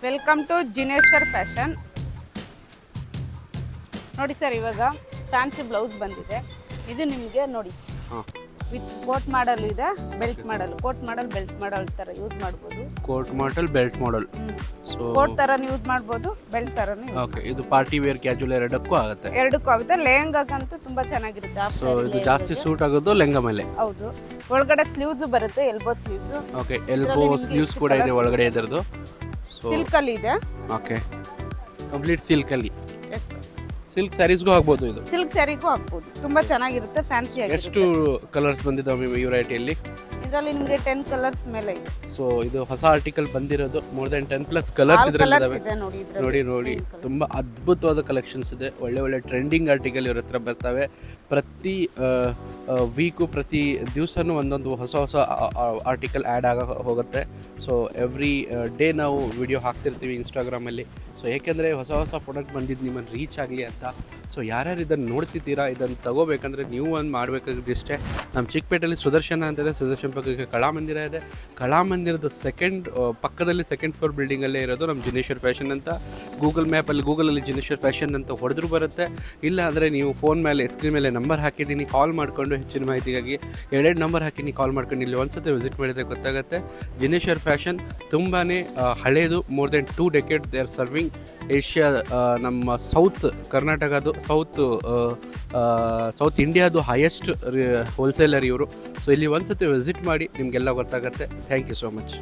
Welcome to Jineshwar fashion. ನೋಡಿ sir, ಇವಾಗ fancy blouse ಬಂದಿದೆ. ಇದು ನಿಮಗೆ ನೋಡಿ ವಿತ್ ಕೋಟ್ ಮಾಡಲ್ ಇದೆ, belt model. Coat model, belt model ತರ ಯೂಸ್ ಮಾಡ್ಬೋದು. Coat model, belt model. So coat ತರನು ಯೂಸ್ ಮಾಡ್ಬೋದು, ಬೆಲ್ಟ್ ತರನು. ಓಕೆ, ಇದು ಪಾರ್ಟಿ ವೇರ್, ಕ್ಯಾಜುವಲ್ ಎರಡಕ್ಕೂ ಆಗುತ್ತೆ. ಎರಡಕ್ಕೂ ಆಗುತ್ತೆ. ಲೆಹಂಗಾಗಂತೂ ತುಂಬಾ ಚೆನ್ನಾಗಿರುತ್ತೆ. ಸೊ ಇದು ಜಾಸ್ತಿ ಸೂಟ್ ಆಗೋದು ಲೆಹಂಗಾ ಮೇಲೆ. ಹೌದು, ಒಳಗಡೆ ಸ್ಲೀವ್ಸ್ ಬರುತ್ತೆ, elbow sleeves. Okay, elbow sleeves ಕೂಡ ಇದೆ ಒಳಗಡೆ ಇದರದು. ಸೊ ಸಿಲ್ಕ್ ಅಲ್ಲಿ ಇದೆ. ಓಕೆ, ಕಂಪ್ಲೀಟ್ ಸಿಲ್ಕ್ ಅಲ್ಲಿ. ಸಿಲ್ಕ್ ಸ್ಯಾರೀಸ್ಗೂ ಆಗ್ಬೋದು. ಇದು ಸಿಲ್ಕ್ ಸ್ಯಾರಿಗೂ ಹಾಕ್ಬೋದು, ತುಂಬಾ ಚೆನ್ನಾಗಿರುತ್ತೆ, ಫ್ಯಾನ್ಸಿ ಆಗಿ. ಎಷ್ಟು ಕಲರ್ಸ್ ಬಂದಿದ್ದಾವೆ ಈ ವೆರೈಟಿಯಲ್ಲಿ? ಇದರಲ್ಲಿ ನಿಮಗೆ 10 ಕಲರ್ಸ್ ಮೇಲೆ ಇದೆ. ಸೊ ಇದು ಹೊಸ ಆರ್ಟಿಕಲ್ ಬಂದಿರೋದು. ಮೋರ್ ದೆನ್ 10+ ಕಲರ್ಸ್ ಇದರಲ್ಲಿ ಇದಾವೆ. ನೋಡಿ ತುಂಬಾ ಅದ್ಭುತವಾದ ಕಲೆಕ್ಷನ್ಸ್ ಇದೆ. ಒಳ್ಳೆ ಟ್ರೆಂಡಿಂಗ್ ಆರ್ಟಿಕಲ್ ಇವ್ರ ಹತ್ರ ಬರ್ತವೆ. ಪ್ರತಿ ವೀಕು, ಪ್ರತಿ ದಿವಸನೂ ಒಂದೊಂದು ಹೊಸ ಆರ್ಟಿಕಲ್ ಆ್ಯಡ್ ಹೋಗುತ್ತೆ. ಸೊ ಎವ್ರಿ ಡೇ ನಾವು ವಿಡಿಯೋ ಹಾಕ್ತಿರ್ತೀವಿ ಇನ್ಸ್ಟಾಗ್ರಾಮಲ್ಲಿ. ಸೊ ಏಕೆಂದರೆ ಹೊಸ ಪ್ರಾಡಕ್ಟ್ ಬಂದಿದ್ದು ನಿಮ್ಮನ್ನು ರೀಚ್ ಆಗಲಿ ಅಂತ. ಸೊ ಯಾರ್ಯಾರು ಇದನ್ನು ನೋಡ್ತಿದ್ದೀರಾ, ಇದನ್ನು ತಗೋಬೇಕಂದ್ರೆ ನೀವು ಒಂದು ಮಾಡಬೇಕಾಗಿದ್ದಿಷ್ಟೇ. ನಮ್ಮ ಚಿಕ್ಕಪೇಟೆಯಲ್ಲಿ ಸುದರ್ಶನ ಅಂತಿದೆ. ಸುದರ್ಶನ ಪಕ್ಕಕ್ಕೆ ಕಲಾಮಂದಿರ ಇದೆ. ಕಲಾಮಂದಿರದ ಪಕ್ಕದಲ್ಲಿ ಸೆಕೆಂಡ್ ಫ್ಲೋರ್ ಬಿಲ್ಡಿಂಗಲ್ಲೇ ಇರೋದು ನಮ್ಮ ಜಿನೇಶ್ವರ್ ಫ್ಯಾಷನ್ ಅಂತ. ಗೂಗಲಲ್ಲಿ ಜಿನೇಶ್ವರ್ ಫ್ಯಾಷನ್ ಅಂತ ಹೊಡೆದ್ರೂ ಬರುತ್ತೆ. ಇಲ್ಲ ಅಂದರೆ ನೀವು ಫೋನ್ ಮೇಲೆ ಸ್ಕ್ರೀನ್ ಮೇಲೆ ನಂಬರ್ ಹಾಕಿದ್ದೀನಿ, ಕಾಲ್ ಮಾಡಿಕೊಂಡು ಹೆಚ್ಚಿನ ಮಾಹಿತಿಗಾಗಿ 2 ನಂಬರ್ ಹಾಕಿನಿ, ಕಾಲ್ ಮಾಡ್ಕೊಂಡು ಇಲ್ಲಿ ಒಂದ್ಸತಿ ವಿಸಿಟ್ ಮಾಡಿದರೆ ಗೊತ್ತಾಗುತ್ತೆ. ಜಿನೇಶ್ವರ್ ಫ್ಯಾಷನ್ ತುಂಬಾ ಹಳೇದು. More than 2 decades they are serving Asia. ನಮ್ಮ ಸೌತ್ ಕರ್ನಾಟಕದು, ಸೌತ್ ಇಂಡಿಯಾದು ಹೈಯೆಸ್ಟ್ ಹೋಲ್ಸೇಲರ್ ಇವರು. ಸೊ ಇಲ್ಲಿ ಒಂದ್ಸತಿ ವಿಸಿಟ್ ಮಾಡಿ, ನಿಮಗೆಲ್ಲ ಗೊತ್ತಾಗುತ್ತೆ. Thank you so much.